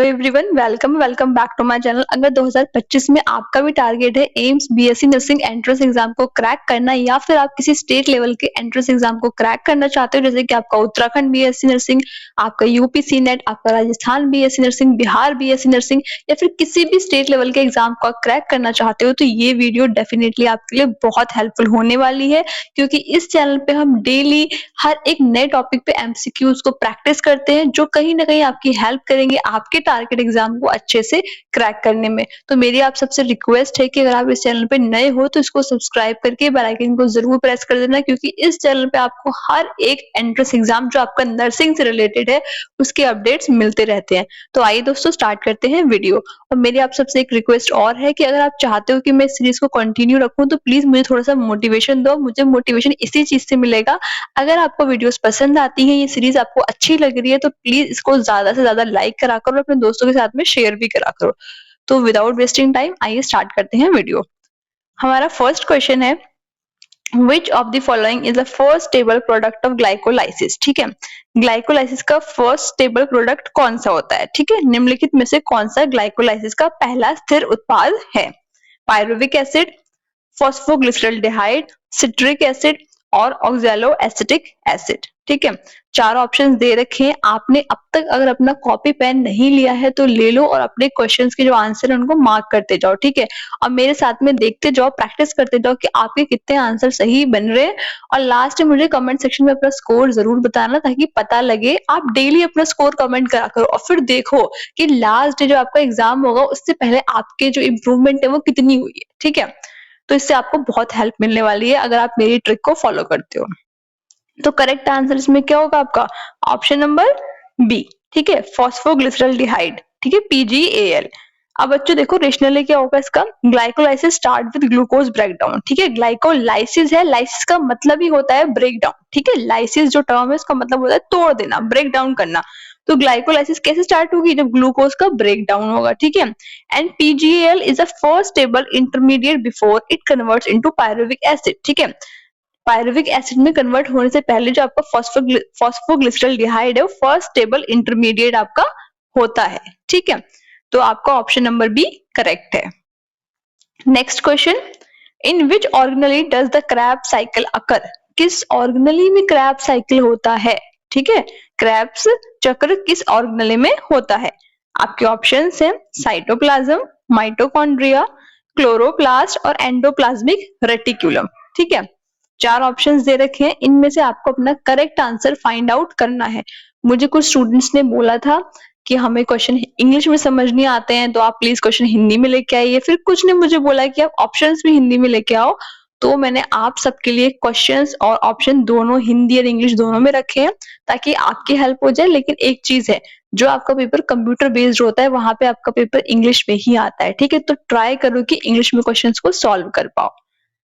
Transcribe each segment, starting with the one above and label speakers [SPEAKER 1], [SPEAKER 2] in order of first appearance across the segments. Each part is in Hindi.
[SPEAKER 1] Everyone, welcome back to my channel. अगर 2025 में आपका भी टारगेट है AIIMS BSc nursing entrance exam को क्रैक करना, या फिर आप किसी स्टेट लेवल के एंट्रेंस एग्जाम को क्रैक करना चाहते हो, जैसे कि आपका उत्तराखंड बीएससी नर्सिंग, आपका यूपी सीनेट, आपका Rajasthan BSc nursing, Bihar BSc nursing, या फिर किसी भी स्टेट लेवल के एग्जाम को क्रैक करना चाहते हो, तो ये वीडियो डेफिनेटली आपके लिए बहुत हेल्पफुल होने वाली है। क्योंकि इस चैनल पे हम डेली हर एक नए टॉपिक पे एमसीक्यूज को प्रैक्टिस करते हैं, जो कहीं ना कहीं आपकी हेल्प करेंगे आपके टारगेट एग्जाम को अच्छे से क्रैक करने में। तो मेरी आप सबसे रिक्वेस्ट है कि अगर आप इस चैनल पे नए हो तो इसको सब्सक्राइब करके बेल आइकन को जरूर प्रेस कर देना, क्योंकि इस चैनल पे आपको हर एक एंट्रेंस एग्जाम जो आपका नर्सिंग से रिलेटेड है उसके अपडेट्स मिलते रहते हैं। तो आइए दोस्तों, स्टार्ट करते हैं वीडियो। और मेरी आप सबसे एक रिक्वेस्ट और है कि अगर आप चाहते हो कि मैं इस सीरीज को कंटिन्यू रखूं, तो प्लीज मुझे थोड़ा सा मोटिवेशन दो। मुझे मोटिवेशन इसी चीज से मिलेगा, अगर आपको वीडियोस पसंद आती है, ये सीरीज आपको अच्छी लग रही है, तो प्लीज इसको ज्यादा से ज्यादा लाइक करा करो, अपने दोस्तों के साथ में शेयर भी करा करो। तो विदाउट वेस्टिंग टाइम आइए स्टार्ट करते हैं वीडियो। हमारा फर्स्ट क्वेश्चन है, Which of the following is the first stable product of glycolysis? ठीक है, ग्लाइकोलाइसिस का फर्स्ट स्टेबल प्रोडक्ट कौन सा होता है? ठीक है, निम्नलिखित में से कौन सा ग्लाइकोलाइसिस का पहला स्थिर उत्पाद है? पायरुविक एसिड, फॉस्फोग्लिसरॉल्डिहाइड, सिट्रिक एसिड और ऑक्सैलो एसिटिक एसिड। ठीक है, चार ऑप्शंस दे रखे हैं। आपने अब तक अगर अपना कॉपी पेन नहीं लिया है तो ले लो और अपने क्वेश्चंस के जो आंसर है उनको मार्क करते जाओ। ठीक है, और मेरे साथ में देखते जाओ, प्रैक्टिस करते जाओ कि आपके कितने आंसर सही बन रहे हैं। और लास्ट में मुझे कमेंट सेक्शन में अपना स्कोर जरूर बताना, ताकि पता लगे। आप डेली अपना स्कोर कमेंट करा करो और फिर देखो कि लास्ट डे जो आपका एग्जाम होगा उससे पहले आपके जो इम्प्रूवमेंट है वो कितनी हुई है। ठीक है, तो इससे आपको बहुत हेल्प मिलने वाली है अगर आप मेरी ट्रिक को फॉलो करते हो। तो करेक्ट आंसर इसमें क्या होगा आपका? Option number B. ठीक है, फॉस्फोग्लिसरॉल्डिहाइड। ठीक है, पीजीएएल। अब बच्चों देखो, रेशनली क्या होगा इसका? Glycolysis start with glucose breakdown. ठीक है, ग्लाइकोलाइसिस है, लाइसिस का मतलब ही होता है ब्रेकडाउन। ठीक है, लाइसिस जो टर्म है उसका मतलब होता है तोड़ देना, ब्रेक डाउन करना। तो ग्लाइकोलाइसिस कैसे स्टार्ट होगी? जब ग्लूकोज का ब्रेक डाउन होगा। ठीक है, and PGL is a first stable intermediate before it converts into pyruvic acid. ठीक है, पायरुविक एसिड में कन्वर्ट होने से पहले जो आपका फॉस्फोग्लिसरॉल्डिहाइड है वो फर्स्ट स्टेबल इंटरमीडिएट आपका होता है। ठीक है, तो आपका ऑप्शन नंबर बी करेक्ट है। Next question, in which organelle does the Krebs cycle occur? किस ऑर्गेनेली में क्रैब साइकिल होता है? ठीक है, क्रैब्स चक्र किस ऑर्गेनेली में होता है? आपके ऑप्शंस हैं साइटोप्लाज्म, माइटोकॉन्ड्रिया, क्लोरोप्लास्ट और एंडोप्लाज्मिक रेटिकुलम। ठीक है, चार ऑप्शंस दे रखे हैं, इनमें से आपको अपना करेक्ट आंसर फाइंड आउट करना है। मुझे कुछ स्टूडेंट्स ने बोला था कि हमें क्वेश्चन इंग्लिश में समझ नहीं आते हैं, तो आप प्लीज क्वेश्चन हिंदी में लेके आइए। फिर कुछ ने मुझे बोला कि आप ऑप्शंस भी हिंदी में लेके आओ, तो मैंने आप सबके लिए क्वेश्चंस और ऑप्शन दोनों हिंदी और इंग्लिश दोनों में रखे हैं, ताकि आपकी हेल्प हो जाए। लेकिन एक चीज है, जो आपका पेपर कंप्यूटर बेस्ड होता है वहां पे आपका पेपर इंग्लिश में ही आता है। ठीक है, तो ट्राई करो कि इंग्लिश में क्वेश्चंस को सॉल्व कर पाओ।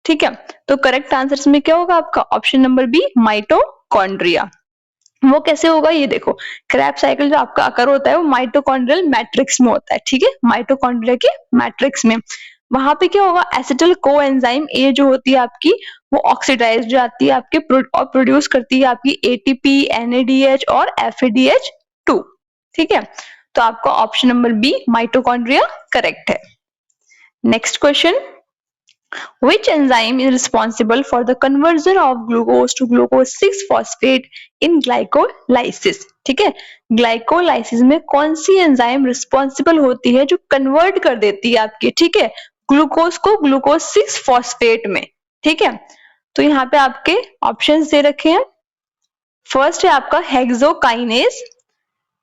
[SPEAKER 1] ठीक है, तो करेक्ट आंसर इसमें क्या होगा आपका? Option number B, mitochondria. वो कैसे होगा ये देखो, क्रैब साइकिल जो आपका अकर होता है वो माइटोकॉन्ड्रियल मैट्रिक्स में होता है। ठीक है, माइटोकॉन्ड्रिया के मैट्रिक्स में वहां पे क्या होगा? एसिटिल कोएंजाइम ए जो होती है आपकी, वो ऑक्सीडाइज जाती है आपके और प्रोड्यूस करती है आपकी एटीपी, एनएडीएच और एफएडीएच2। ठीक है, तो आपका option number B mitochondria correct है। Next question, Which enzyme is responsible for the conversion of glucose to glucose 6-phosphate in glycolysis? ठीक है, ग्लाइकोलाइसिस में कौन सी एंजाइम रिस्पॉन्सिबल होती है जो कन्वर्ट कर देती है आपकी, ठीक है, ग्लूकोज को ग्लूकोज 6-फॉस्फेट में। ठीक है, तो यहाँ पे आपके ऑप्शंस दे रखे हैं। फर्स्ट है आपका हेक्सोकाइनेज,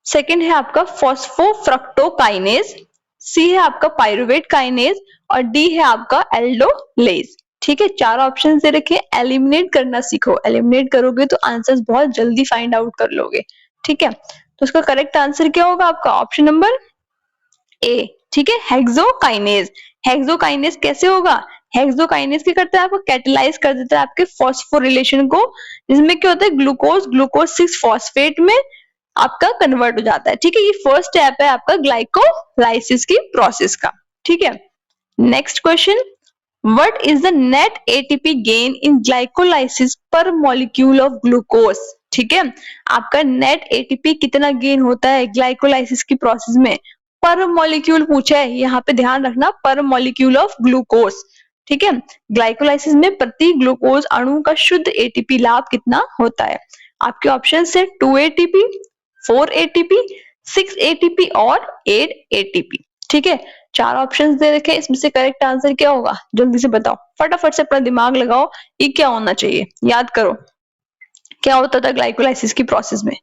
[SPEAKER 1] सेकंड है आपका फॉस्फोफ्रक्टोकाइनेज, सी है आपका पायरुवेट काइनेज और डी है आपका एल्डोलेज। ठीक है, चार ऑप्शन दे रखे, एलिमिनेट करना सीखो। एलिमिनेट करोगे तो आंसर्स बहुत जल्दी फाइंड आउट कर लोगे। ठीक है, तो उसका करेक्ट आंसर क्या होगा आपका? Option number A. ठीक है, हेक्सोकाइनेज। हेक्सोकाइनेज कैसे होगा? हेक्सोकाइनेज क्या करता है? आपको कैटेलाइज कर देता है आपके फॉस्फोरिलेशन को, जिसमें क्या होता है? ग्लूकोज ग्लूकोज 6-फॉस्फेट में आपका कन्वर्ट हो जाता है। ठीक है, ये फर्स्ट स्टेप है आपका ग्लाइकोलाइसिस की प्रोसेस का। ठीक है, next question, what is the net ATP gain in glycolysis पर मॉलिक्यूल ऑफ ग्लूकोज? ठीक है। आपका नेट एटीपी कितना गेन होता है ग्लाइकोलाइसिस की प्रोसेस में, पर मॉलिक्यूल पूछा है, यहाँ पे ध्यान रखना, पर मॉलिक्यूल ऑफ ग्लूकोज, ठीक है। ग्लाइकोलाइसिस में प्रति ग्लूकोज अणु का शुद्ध एटीपी लाभ कितना होता है। आपके ऑप्शन है 2 एटीपी, 4 एटीपी, 6 एटीपी और 8 एटीपी, ठीक है। 4 ऑप्शंस दे रखे, इसमें से करेक्ट आंसर क्या होगा, जल्दी से बताओ, फटाफट से अपना दिमाग लगाओ, ये क्या होना चाहिए, याद करो क्या होता था ग्लाइकोलाइसिस की प्रोसेस में।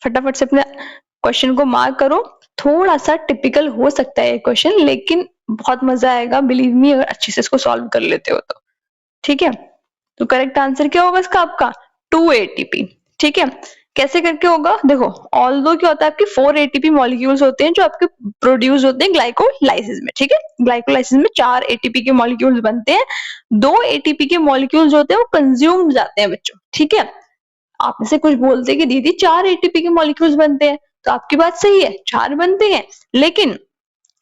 [SPEAKER 1] फटाफट से अपने क्वेश्चन को मार्क करो। थोड़ा सा टिपिकल हो सकता है ये क्वेश्चन, लेकिन बहुत मजा आएगा, बिलीव मी, अगर अच्छे से इसको सॉल्व कर लेते हो तो, ठीक है। तो करेक्ट आंसर क्या होगा इसका आपका 2 एटीपी, ठीक है। कैसे करके होगा, देखो ऑल्दो क्या होता है, आपके 4 एटीपी मॉलिक्यूल्स होते हैं जो आपके प्रोड्यूस होते हैं ग्लाइकोलाइसिस में, ठीक है। ग्लाइकोलाइसिस में 4 एटीपी के मॉलिक्यूल्स बनते हैं, 2 एटीपी के मॉलिक्यूल्स होते हैं वो कंज्यूम जाते हैं बच्चों, ठीक है। आप में से कुछ बोलते हैं कि दीदी 4 एटीपी के मॉलिक्यूल्स बनते हैं, तो आपकी बात सही है, 4 बनते हैं, लेकिन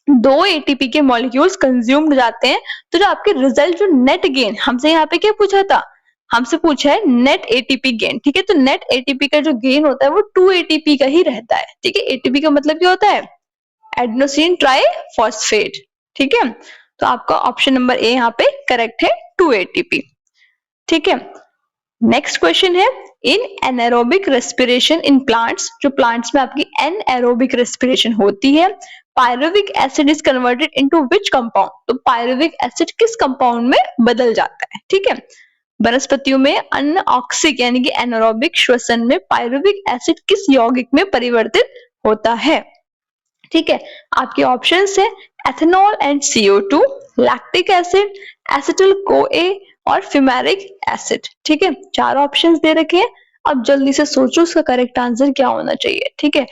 [SPEAKER 1] 2 एटीपी के मॉलिक्यूल्स कंज्यूम्ड जाते हैं। तो जो आपके रिजल्ट, जो नेट गेन, हमसे यहाँ पे क्या पूछा था, हमसे पूछा है नेट एटीपी गेन, ठीक है। तो नेट एटीपी का जो गेन होता है वो 2 एटीपी का ही रहता है, ठीक है। एटीपी का मतलब क्या होता है, एडेनोसिन ट्राइफॉस्फेट, ठीक है। तो आपका ऑप्शन नंबर ए यहाँ पे करेक्ट है, 2 एटीपी, ठीक है। नेक्स्ट क्वेश्चन है, इन एनारोबिक रेस्पिरेशन इन प्लांट्स, जो प्लांट्स में आपकी एनएरोबिक रेस्पिरेशन होती है, pyruvic acid is converted into which compound, तो पायरुविक एसिड किस कंपाउंड में बदल जाता है, ठीक है। वनस्पतियों में अनऑक्सिक यानी कि एनारोबिक श्वसन में पायरुविक एसिड किस यौगिक में परिवर्तित होता है, ठीक है। आपके ऑप्शंस है ethanol and CO2, lactic acid, acetyl CoA और फिमेरिक एसिड, ठीक है। 4 ऑप्शंस दे रखे हैं, अब जल्दी से सोचो उसका करेक्ट आंसर क्या होना चाहिए, ठीक है।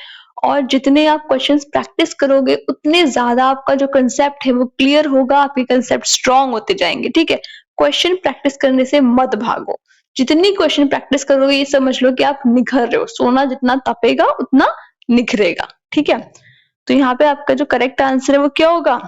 [SPEAKER 1] और जितने आप क्वेश्चंस प्रैक्टिस करोगे उतने ज्यादा आपका जो कंसेप्ट है वो क्लियर होगा, आपके कंसेप्ट स्ट्रांग होते जाएंगे, ठीक है। क्वेश्चन प्रैक्टिस करने से मत भागो, जितनी क्वेश्चन प्रैक्टिस करोगे ये समझ लो कि आप निखर रहे हो, सोना जितना तपेगा उतना निखरेगा, ठीक है। तो यहाँ पे आपका जो करेक्ट आंसर है वो क्या होगा,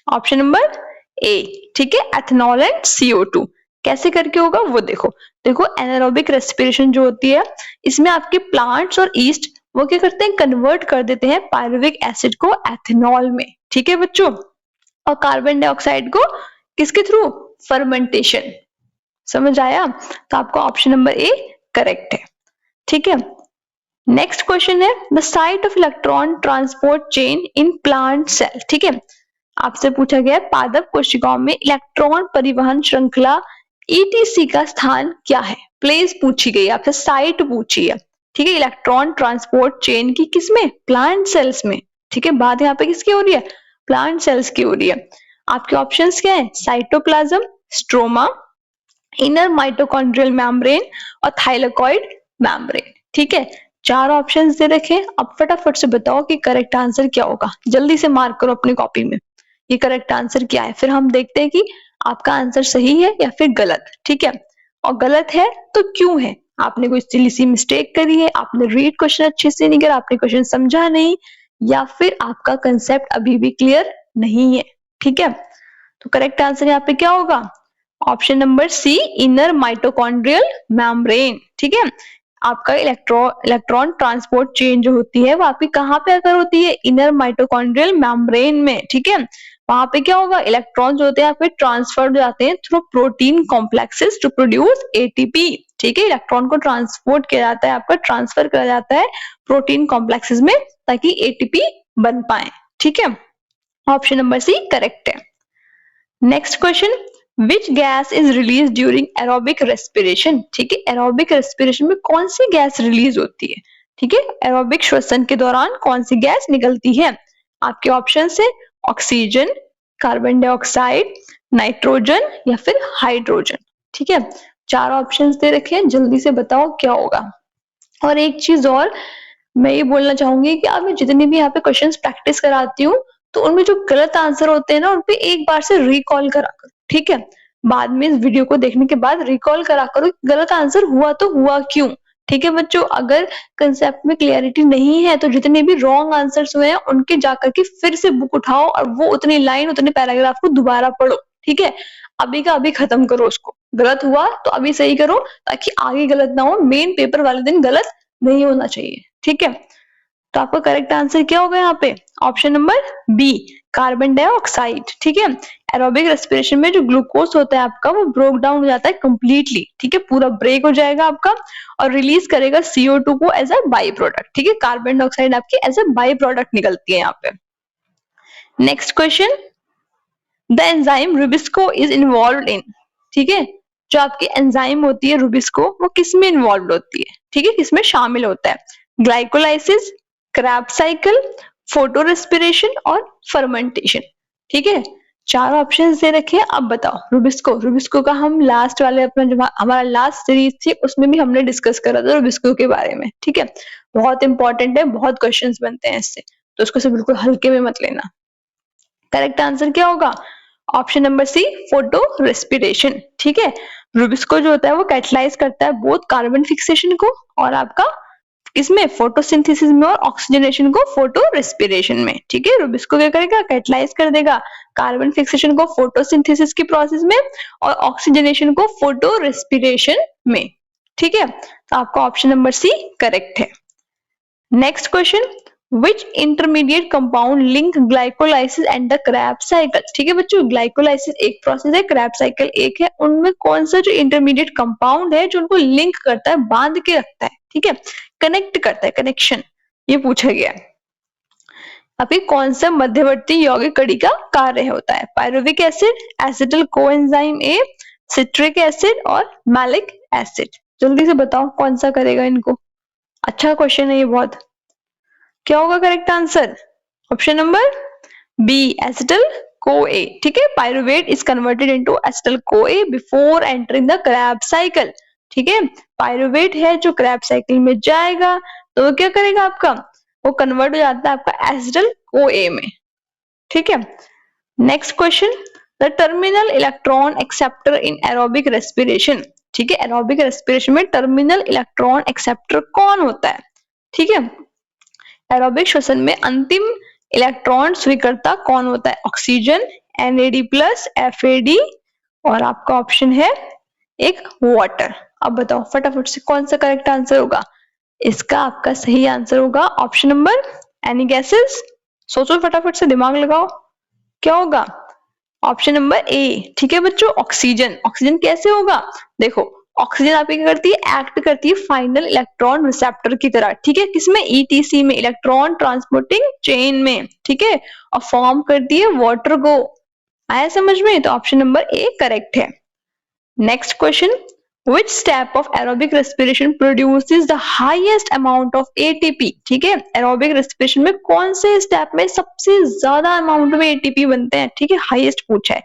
[SPEAKER 1] ऑप्शन नंबर ए, ठीक है, एथेनॉल एंड CO2। कैसे करके होगा वो देखो, देखो एनारोबिक रेस्पिरेशन जो होती है इसमें आपके प्लांट्स और ईस्ट वो क्या करते हैं, कन्वर्ट कर देते हैं पायरुविक एसिड को एथेनॉल में, ठीक है बच्चों, और कार्बन डाइऑक्साइड को किसके थ्रू, फर्मेंटेशन, समझ आया। तो आपका ऑप्शन नंबर ए करेक्ट है, ठीक है। नेक्स्ट क्वेश्चन है, the site of electron transport chain in plant cell, ठीक है। आपसे पूछा गया है पादप कोशिकाओं में इलेक्ट्रॉन परिवहन श्रृंखला ETC का स्थान क्या है, प्लेस पूछी गई, आपसे साइट पूछी है, ठीक है। इलेक्ट्रॉन ट्रांसपोर्ट चेन की किसमें, प्लांट सेल्स में, ठीक है। बात यहाँ पे किसकी हो रही है, प्लांट सेल्स की हो रही है। आपके ऑप्शंस क्या है, cytoplasm, stroma, inner mitochondrial membrane और थाइलेकॉइड मेम्ब्रेन, ठीक है। 4 ऑप्शंस दे रखे, अब फटाफट से बताओ कि करेक्ट आंसर क्या होगा, जल्दी से मार्क करो अपनी कॉपी में, ये करेक्ट आंसर क्या है, फिर हम देखते हैं कि आपका आंसर सही है या फिर गलत, ठीक है। और गलत है तो क्यों है, आपने कोई सिली सी मिस्टेक करी है, आपने रीड क्वेश्चन अच्छे से नहीं करा, आपने क्वेश्चन समझा नहीं, या फिर आपका कंसेप्ट अभी भी क्लियर नहीं है, ठीक है। तो करेक्ट आंसर यहाँ पे क्या होगा, option number C, inner mitochondrial membrane, ठीक है। आपका इलेक्ट्रॉन ट्रांसपोर्ट चेन जो होती है वो आपकी कहाँ पे अगर होती है, इनर माइटोकॉन्ड्रियल मेम्ब्रेन में, ठीक है। वहां पे क्या होगा, इलेक्ट्रॉन जो होते हैं आपके ट्रांसफर हो जाते हैं through protein complexes to produce ATP, ठीक है। इलेक्ट्रॉन को ट्रांसपोर्ट किया जाता है, आपका ट्रांसफर किया जाता है प्रोटीन कॉम्प्लेक्सेस में ताकि ATP बन पाए, ठीक है। ऑप्शन नंबर सी करेक्ट है। Next question, which gas is release during aerobic respiration, ठीक है। एरोबिक रेस्पिरेशन में कौन सी गैस रिलीज होती है, ठीक है। एरोबिक श्वसन के दौरान कौन सी गैस निकलती है, आपके ऑप्शन है ऑक्सीजन, कार्बन डाइऑक्साइड, नाइट्रोजन या फिर हाइड्रोजन, ठीक है। 4 ऑप्शंस दे रखे हैं, जल्दी से बताओ क्या होगा। और एक चीज और मैं ये बोलना चाहूंगी कि आप मैं जितनी भी यहाँ पे क्वेश्चंस प्रैक्टिस कराती हूँ तो उनमें जो गलत आंसर होते हैं ना उन पे एक बार से रिकॉल करा करो, ठीक है। बाद में इस वीडियो को देखने के बाद रिकॉल करा करो गलत आंसर हुआ तो हुआ क्यों, ठीक है बच्चों। अगर कंसेप्ट में क्लियरिटी नहीं है तो जितने भी रॉन्ग आंसर्स हुए हैं उनके जाकर के फिर से बुक उठाओ और वो उतनी लाइन उतने पैराग्राफ को दोबारा पढ़ो, ठीक है, अभी का अभी खत्म करो उसको, गलत हुआ तो अभी सही करो ताकि आगे गलत ना हो, मेन पेपर वाले दिन गलत नहीं होना चाहिए, ठीक है। तो आपका करेक्ट आंसर क्या होगा यहाँ पे? Option number B, carbon dioxide, ठीक है। एरोबिक रेस्पिरेशन में जो ग्लूकोज होता है आपका वो ब्रोक डाउन हो जाता है कंप्लीटली, ठीक है, पूरा ब्रेक हो जाएगा आपका और रिलीज करेगा CO2 को एज अ बाई प्रोडक्ट, ठीक है। कार्बन डाइऑक्साइड आपकी एज अ बाई प्रोडक्ट निकलती है यहाँ पे। Next question, the enzyme Rubisco is involve in, ठीक है, जो आपकी एंजाइम होती है रुबिस्को वो किस में इन्वॉल्व होती है, ठीक है, किसमें शामिल होता है? Glycolysis, Krebs cycle, photo respiration और फर्मेंटेशन, ठीक है। चार ऑप्शंस दे रखे हैं, अब बताओ। रुबिस्को का हम लास्ट वाले अपना जो हमारा लास्ट सीरीज थी उसमें भी हमने डिस्कस करा था रुबिस्को के बारे में, ठीक है। बहुत इंपॉर्टेंट है, बहुत क्वेश्चंस बनते हैं इससे, तो उसको से बिल्कुल हल्के में मत लेना। करेक्ट आंसर क्या होगा? Option number C, photorespiration, ठीक है। रुबिस्को जो होता है वो कैटलाइज करता है बोथ कार्बन फिक्सेशन को और आपका इसमें फोटोसिंथेसिस में और ऑक्सीजनेशन को फोटो रेस्पिरेशन में, ठीक है। रुबिस्को क्या करेगा? कैटलाइज कर देगा कार्बन फिक्सेशन को फोटोसिंथेसिस की प्रोसेस में और ऑक्सीजनेशन को फोटो रेस्पिरेशन में, ठीक है। तो आपका ऑप्शन नंबर सी करेक्ट है। Next question, which intermediate compound link glycolysis and the Krebs cycle, ठीक है बच्चों, ग्लाइकोलाइसिस एक प्रोसेस है, Krebs cycle एक है, उनमें कौन सा जो इंटरमीडिएट कंपाउंड है जो उनको लिंक करता है, बांध के रखता है, ठीक है, कनेक्ट करता है, कनेक्शन, ये पूछा गया है। अभी कौन सा मध्यवर्ती यौगिक कड़ी का कार्य होता है? Pyruvic acid, acetyl coenzyme A, citric acid और मैलिक एसिड। जल्दी से बताओ कौन सा करेगा इनको, अच्छा क्वेश्चन है ये बहुत। क्या होगा correct answer? Option number B, acetyl CoA, ठीक है। Pyruvate is converted into acetyl CoA before entering the Krebs cycle, ठीक है। पायरुवेट है जो Krebs साइकिल में जाएगा तो वो क्या करेगा आपका, वो कन्वर्ट हो जाता है आपका एसिटिल CoA में, ठीक है। Next question, the terminal electron acceptor in aerobic respiration, ठीक है। एरोबिक रेस्पिरेशन में टर्मिनल इलेक्ट्रॉन एक्सेप्टर कौन होता है, ठीक है। एरोबिक श्वसन में अंतिम इलेक्ट्रॉन स्वीकर्ता कौन होता है? ऑक्सीजन, NAD+, FAD और आपका ऑप्शन है एक वाटर। अब बताओ फटाफट से कौन सा करेक्ट आंसर होगा? इसका आपका सही आंसर होगा ऑप्शन नंबर एनी गैसेस, सोचो फटाफट से, दिमाग लगाओ, क्या होगा? ऑप्शन नंबर ए, ठीक है बच्चों, ऑक्सीजन। ऑक्सीजन कैसे होगा? देखो, ऑक्सीजन आपकी क्या करती है? एक्ट करती है फाइनल इलेक्ट्रॉन रिसेप्टर की तरह, ठीक है, किसमें? ETC में, इलेक्ट्रॉन ट्रांसपोर्टिंग चेन में, ठीक है, और फॉर्म करती है वाटर को। आया समझ में? तो ऑप्शन नंबर ए करेक्ट है। Next question, which step of aerobic respiration produces the highest amount of ATP, ठीक है। एरोबिक रेस्पिरेशन में कौन से स्टेप में सबसे ज्यादा अमाउंट में ATP बनते हैं, ठीक है, हाईएस्ट पूछा है।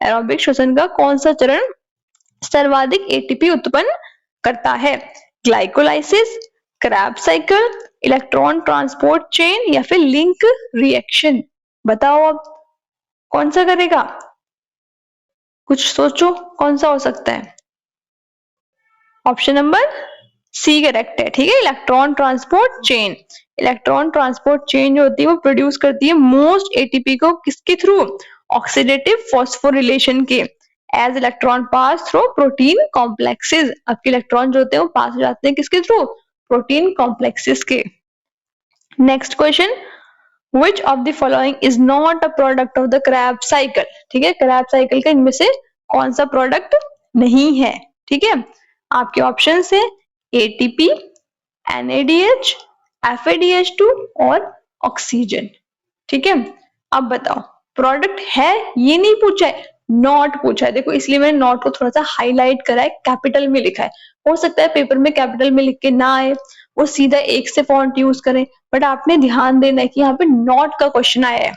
[SPEAKER 1] एरोबिक श्वसन का कौन सा चरण सर्वाधिक ATP उत्पन्न करता है? Glycolysis, Krebs cycle, electron transport chain या फिर लिंक रिएक्शन। बताओ अब कौन सा करेगा, कुछ सोचो कौन सा हो सकता है। ऑप्शन नंबर सी करेक्ट है, ठीक है, electron transport chain. Electron transport chain जो होती है वो प्रोड्यूस करती है मोस्ट ATP को किसके थ्रू? ऑक्सीडेटिव फॉस्फोरिलेशन के, as electron pass through protein complexes. आपके इलेक्ट्रॉन जो होते हैं वो पास हो जाते हैं किसके थ्रू? प्रोटीन कॉम्प्लेक्सेस के। Next question, which of the following is not a product of the Krebs cycle, ठीक है, Krebs साइकिल का इनमें से कौन सा प्रोडक्ट नहीं है, ठीक है। आपके ऑप्शन है ATP, NADH, FADH2 और ऑक्सीजन, ठीक है। अब बताओ प्रोडक्ट है, ये नहीं पूछा है, नॉट पूछा है। देखो इसलिए मैंने नॉट को थोड़ा सा हाईलाइट करा है, कैपिटल में लिखा है। हो सकता है पेपर में कैपिटल में लिख के ना आए, वो सीधा एक से फॉन्ट यूज करें, बट आपने ध्यान देना है कि यहाँ पे नॉट का क्वेश्चन आया है,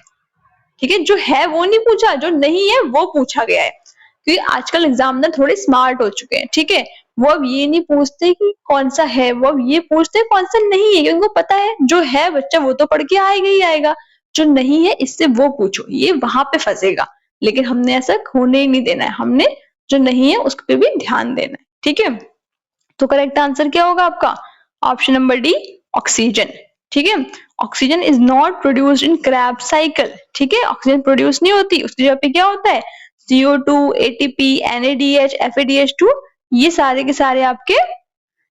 [SPEAKER 1] ठीक है। जो है वो नहीं पूछा, जो नहीं है वो पूछा गया है, क्योंकि आजकल एग्जामिनर थोड़े स्मार्ट हो चुके हैं, ठीक है। वो अब ये नहीं पूछते कि कौन सा है, वो अब ये पूछते कौन सा नहीं है, क्योंकि उनको पता है जो है बच्चा वो तो पढ़ के आएगा ही आएगा, जो नहीं है इससे वो पूछो, ये वहां पे फंसेगा। लेकिन हमने ऐसा होने ही नहीं देना है, हमने जो नहीं है उस पर भी ध्यान देना है, ठीक है। तो करेक्ट आंसर क्या होगा आपका? ऑप्शन नंबर डी, ऑक्सीजन, ठीक है। Oxygen is not produced in Krebs cycle, ठीक है, ऑक्सीजन प्रोड्यूस नहीं होती, उसकी जगह पे क्या होता है? CO2, ATP, NADH, FADH2, ये सारे के सारे आपके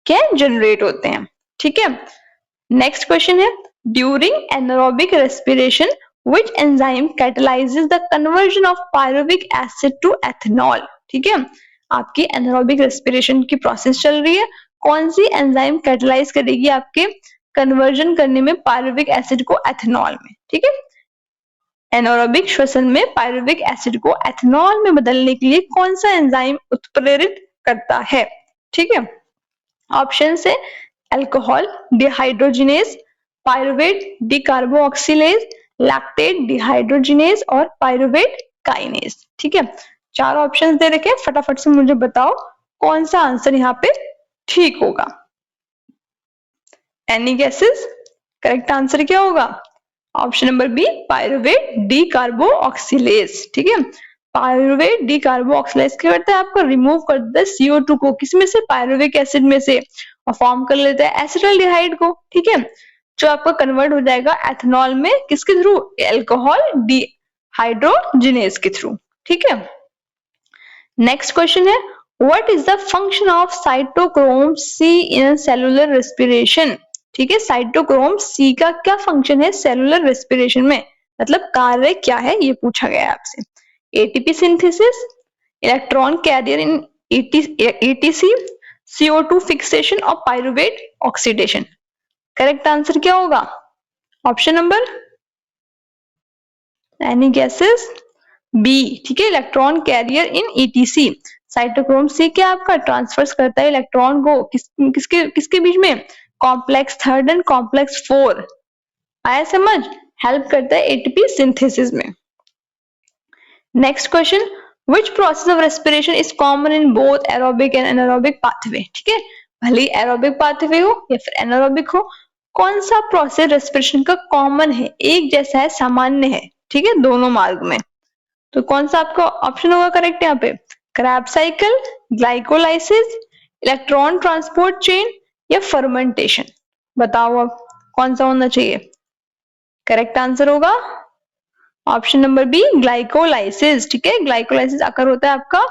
[SPEAKER 1] क्या जनरेट होते हैं। ठीक है, नेक्स्ट क्वेश्चन है during anaerobic respiration which enzyme catalyses the conversion of pyruvic acid to ethanol. ठीक है, आपकी एनारोबिक रेस्पिरेशन की प्रोसेस चल रही है, कौन सी एंजाइम कैटलाइज करेगी आपके कन्वर्जन करने में पायरुविक एसिड को एथेनॉल में। ठीक है, एनारोबिक श्वसन में पायरुविक एसिड को एथेनॉल में बदलने के लिए कौन सा एंजाइम उत्प्रेरित करता है। ठीक है, ऑप्शन है alcohol dehydrogenase, pyruvate decarboxylase, lactate dehydrogenase और पायरुवेट काइनेज। ठीक है, चार ऑप्शन दे रखे, फटाफट से मुझे बताओ कौन सा आंसर यहाँ पे ठीक होगा। Any guesses? करेक्ट आंसर क्या होगा? Option number B pyruvate decarboxylase. ठीक है, पायरुवेट डिकार्बोक्सिलेज क्या करता है आपको रिमूव कर देता है CO2 को, किसमें से पायरुविक एसिड में से, और फॉर्म कर लेता है एसिटाल्डिहाइड को। ठीक है, जो आपका कन्वर्ट हो जाएगा एथेनॉल में किसके थ्रू, अल्कोहल डिहाइड्रोजिनेज के थ्रू। ठीक है, नेक्स्ट क्वेश्चन है what is the function of cytochrome C in cellular respiration. ठीक है, साइटोक्रोम C का क्या फंक्शन है सेलुलर रेस्पिरेशन में, मतलब कार्य क्या है, ये पूछा गया है आपसे। ATP synthesis, electron carrier in ETC, CO2 fixation और पायरुवेट ऑक्सीडेशन। करेक्ट आंसर क्या होगा? Option number, any guesses? B. ठीक है, electron carrier in ETC। Cytochrome C क्या आपका ट्रांसफर्स करता है इलेक्ट्रॉन को किसके बीच में, कॉम्प्लेक्स 3 एंड कॉम्प्लेक्स 4। आया समझ? हेल्प करता है ATP सिंथेसिस में। Next question which process of respiration is common in both aerobic and anaerobic pathway। ठीक है, भले एरोबिक पाथवे हो या फिर एनारोबिक हो, कौन सा प्रोसेस रेस्पिरेशन का कॉमन है, एक जैसा है, सामान्य है। ठीक है, दोनों मार्ग में, तो कौन सा आपका ऑप्शन होगा करेक्ट यहाँ पे, crabs cycle, glycolysis, electron transport chain या फर्मेंटेशन। बताओ अब कौन सा होना चाहिए। करेक्ट आंसर होगा ऑप्शन नंबर बी ग्लाइकोलाइसिस। ठीक है, ग्लाइकोलाइसिस आकर होता है आपका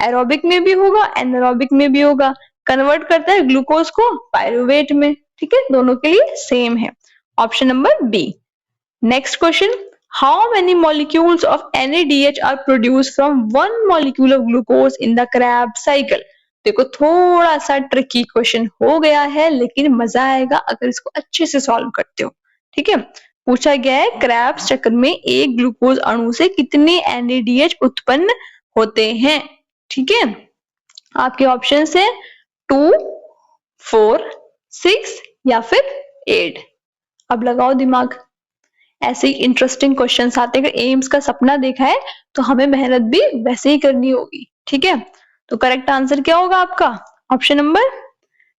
[SPEAKER 1] एरोबिक में भी होगा एनारोबिक में भी होगा, कन्वर्ट करता है ग्लूकोज को पायरुवेट में। ठीक है, दोनों के लिए सेम है, option number B. Next question how many molecules of NADH are produce from 1 molecule of glucose in the Krebs cycle. देखो थोड़ा सा ट्रिकी क्वेश्चन हो गया है, लेकिन मजा आएगा अगर इसको अच्छे से सॉल्व करते हो। ठीक है, पूछा गया है क्रैब्स चक्र में एक ग्लूकोज अणु से कितने NADH उत्पन्न होते हैं। ठीक है, आपके ऑप्शन है 2, 4, 6 या फिर 8। अब लगाओ दिमाग, ऐसे ही इंटरेस्टिंग क्वेश्चंस आते हैं। अगर एम्स का सपना देखा है तो हमें मेहनत भी वैसे ही करनी होगी। ठीक है, तो करेक्ट आंसर क्या होगा आपका, ऑप्शन नंबर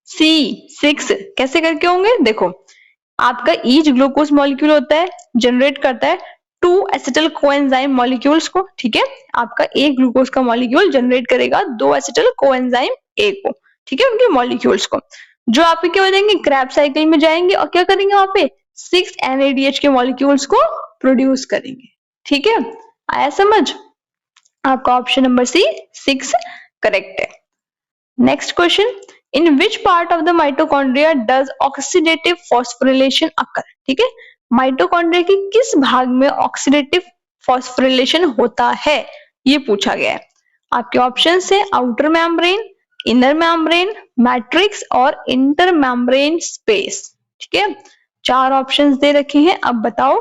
[SPEAKER 1] C 6। कैसे करके होंगे, देखो आपका ईच ग्लूकोज मॉलिक्यूल होता है, जनरेट करता है 2 एसिटल कोएंजाइम मॉलिक्यूल्स को। ठीक है, आपका एक ग्लूकोज का मॉलिक्यूल जनरेट करेगा 2 एसिटल कोएंजाइम A को। ठीक है, उनके मॉलिक्यूल्स को, जो आपके क्या हो जाएंगे क्रैब साइकिल में जाएंगे और क्या करेंगे वहां पे 6 NADH के मॉलिक्यूल्स को प्रोड्यूस करेंगे। ठीक है, आया समझ? आपका ऑप्शन नंबर C 6 करेक्ट है। Next question in which part of the mitochondria does oxidative phosphorylation occur. ठीक है, माइटोकॉन्ड्रिया की किस भाग में ऑक्सीडेटिव फॉस्फोरिलेशन होता है, ये पूछा गया है। आपके ऑप्शन है outer membrane, inner membrane, matrix और इंटर मेम्ब्रेन स्पेस। ठीक है, 4 ऑप्शंस दे रखे हैं, अब बताओ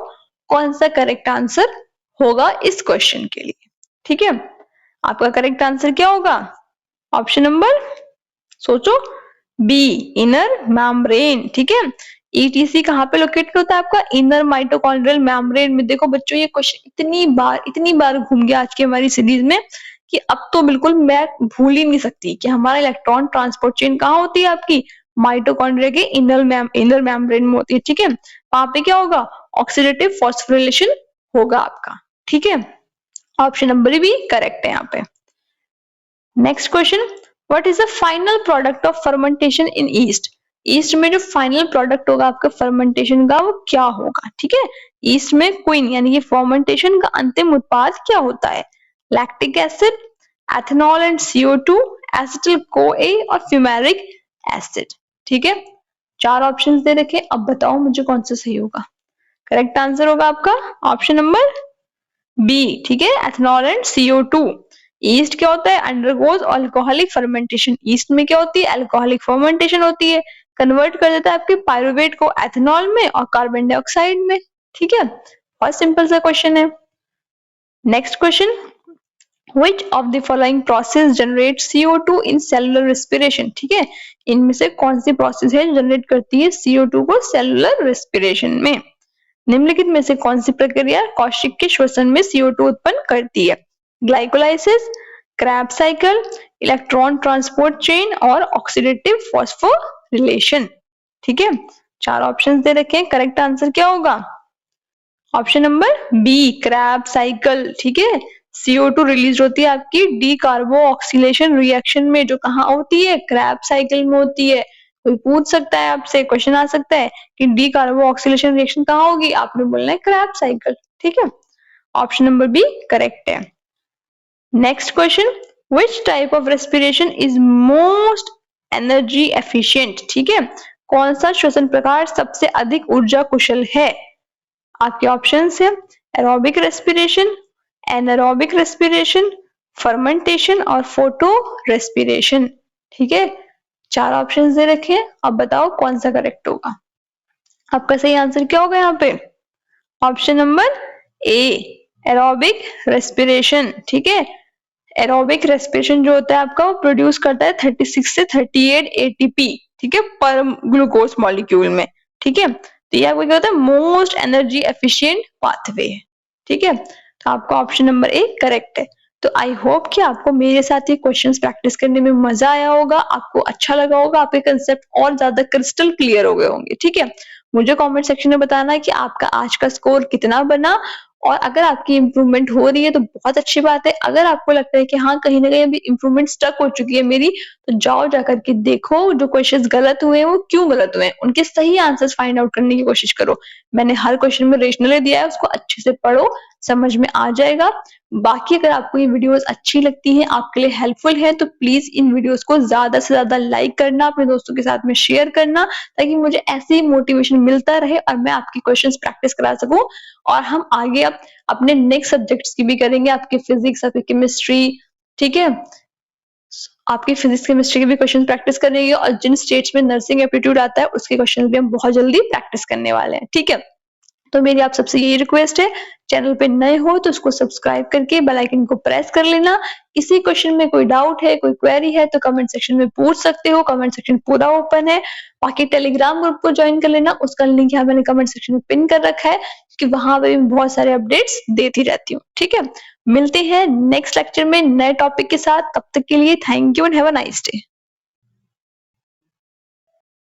[SPEAKER 1] कौन सा करेक्ट आंसर होगा इस क्वेश्चन के लिए। ठीक है, आपका करेक्ट आंसर क्या होगा, ऑप्शन नंबर, सोचो, बी इनर मेम्ब्रेन। ठीक है, ETC कहाँ पे लोकेटेड होता है आपका, इनर माइटोकॉन्ड्रियल मेम्ब्रेन में। देखो बच्चों ये क्वेश्चन इतनी बार घूम गया आज की हमारी सीरीज में कि अब तो बिल्कुल मैं भूल ही नहीं सकती कि हमारा इलेक्ट्रॉन ट्रांसपोर्ट चेन कहाँ होती है आपकी माइटोकॉन्ड्रिया के इनर मेम्ब्रेन में होती है। ठीक है, वहां पे क्या होगा ऑक्सीडेटिव फॉस्फोरिलेशन होगा आपका। ठीक है, ऑप्शन नंबर भी करेक्ट है यहाँ पे। Next question what is the final product of fermentation in east. East में जो फाइनल प्रोडक्ट होगा आपका फर्मेंटेशन का वो क्या होगा। ठीक है, ईस्ट में क्वीन यानी कि फर्मेंटेशन का अंतिम उत्पाद क्या होता है, lactic acid, ethanol and CO2, acetyl CoA और फ्यूमेरिक एसिड। ठीक है, 4 ऑप्शंस दे रखे, अब बताओ मुझे कौन सा सही होगा। करेक्ट आंसर होगा आपका ऑप्शन नंबर बी। ठीक है, एथेनॉल एंड CO2। ईस्ट क्या होता है, अंडरगोज अल्कोहलिक फर्मेंटेशन। ईस्ट में क्या होती है, अल्कोहलिक फर्मेंटेशन होती है, कन्वर्ट कर देता है आपके पायरुवेट को एथेनॉल में और कार्बन डाइऑक्साइड में। ठीक है, बहुत सिंपल सा क्वेश्चन है। Next question, Which of the following process generates CO2 in cellular respiration? ठीक है, इनमें से कौन सी प्रोसेस है जनरेट करती है CO2 को सेलुलर रेस्पिरेशन में। निम्नलिखित में से कौन सी प्रक्रिया कौशिक के श्वसन में CO2 उत्पन्न करती है। Glycolysis, Krebs cycle, electron transport chain और ऑक्सीडेटिव फॉस्फोरिलेशन। ठीक है, 4 ऑप्शंस दे रखे हैं, करेक्ट आंसर क्या होगा option number B, Krebs cycle. ठीक है, CO2 रिलीज होती है आपकी डी कार्बोक्सिलेशन रिएक्शन में, जो कहाँ होती है, क्रैब साइकिल में होती है। कोई पूछ सकता है आपसे, क्वेश्चन आ सकता है कि डी कार्बोक्सिलेशन रिएक्शन कहाँ होगी, आपने बोलना है क्रैब साइकिल। ठीक है, ऑप्शन नंबर बी करेक्ट है। Next question, which type of respiration is most energy efficient. ठीक है, कौन सा श्वसन प्रकार सबसे अधिक ऊर्जा कुशल है। आपके ऑप्शंस है aerobic respiration, anaerobic respiration, fermentation और फोटो रेस्पिरेशन। ठीक है, 4 ऑप्शंस दे रखे हैं, अब बताओ कौन सा करेक्ट होगा। आपका सही आंसर क्या होगा यहाँ पे option number A, aerobic respiration. ठीक है, एरोबिक रेस्पिरेशन जो होता है आपका, वो प्रोड्यूस करता है 36 से 38 ATP। ठीक है, पर ग्लूकोज मॉलिक्यूल में। ठीक है, तो ये आपको क्या होता है, मोस्ट एनर्जी एफिशिएंट पाथवे। ठीक है, तो आपका ऑप्शन नंबर ए करेक्ट है। तो आई होप कि आपको मेरे साथ ये क्वेश्चंस प्रैक्टिस करने में मजा आया होगा, आपको अच्छा लगा होगा, आपके कंसेप्ट और ज्यादा क्रिस्टल क्लियर हो गए होंगे। ठीक है, मुझे कमेंट सेक्शन में बताना है कि आपका आज का स्कोर कितना बना, और अगर आपकी इंप्रूवमेंट हो रही है तो बहुत अच्छी बात है। अगर आपको लगता है कि हाँ कहीं ना कहीं अभी इंप्रूवमेंट स्टक हो चुकी है मेरी, तो जाओ जाकर के देखो जो क्वेश्चंस गलत हुए हैं वो क्यों गलत हुए हैं, उनके सही आंसर्स फाइंड आउट करने की कोशिश करो। मैंने हर क्वेश्चन में रेशनली दिया है, उसको अच्छे से पढ़ो, समझ में आ जाएगा। बाकी अगर आपको ये वीडियोस अच्छी लगती हैं, आपके लिए हेल्पफुल है, तो प्लीज इन वीडियोस को ज्यादा से ज्यादा लाइक करना, अपने दोस्तों के साथ में शेयर करना, ताकि मुझे ऐसे ही मोटिवेशन मिलता रहे और मैं आपकी क्वेश्चंस प्रैक्टिस करा सकूं। और हम आगे अब अपने नेक्स्ट सब्जेक्ट्स की भी करेंगे, आपकी फिजिक्स, आपकी केमिस्ट्री। ठीक है, आपकी फिजिक्स केमिस्ट्री के भी क्वेश्चन प्रैक्टिस करेंगे, और जिन स्टेट्स में नर्सिंग एप्टीट्यूड आता है उसके क्वेश्चन भी हम बहुत जल्दी प्रैक्टिस करने वाले हैं। ठीक है, तो मेरी आप सबसे यही रिक्वेस्ट है, चैनल पे नए हो तो उसको सब्सक्राइब करके बेल आइकन को प्रेस कर लेना। किसी क्वेश्चन में कोई डाउट है, कोई क्वेरी है तो कमेंट सेक्शन में पूछ सकते हो, कमेंट सेक्शन पूरा ओपन है। बाकी टेलीग्राम ग्रुप को ज्वाइन कर लेना, उसका लिंक यहाँ मैंने कमेंट सेक्शन में पिन कर रखा है, क्योंकि वहां पर मैं बहुत सारे अपडेट्स देती रहती हूँ। ठीक है, मिलते हैं नेक्स्ट लेक्चर में नए टॉपिक के साथ, तब तक के लिए thank you and have a nice day.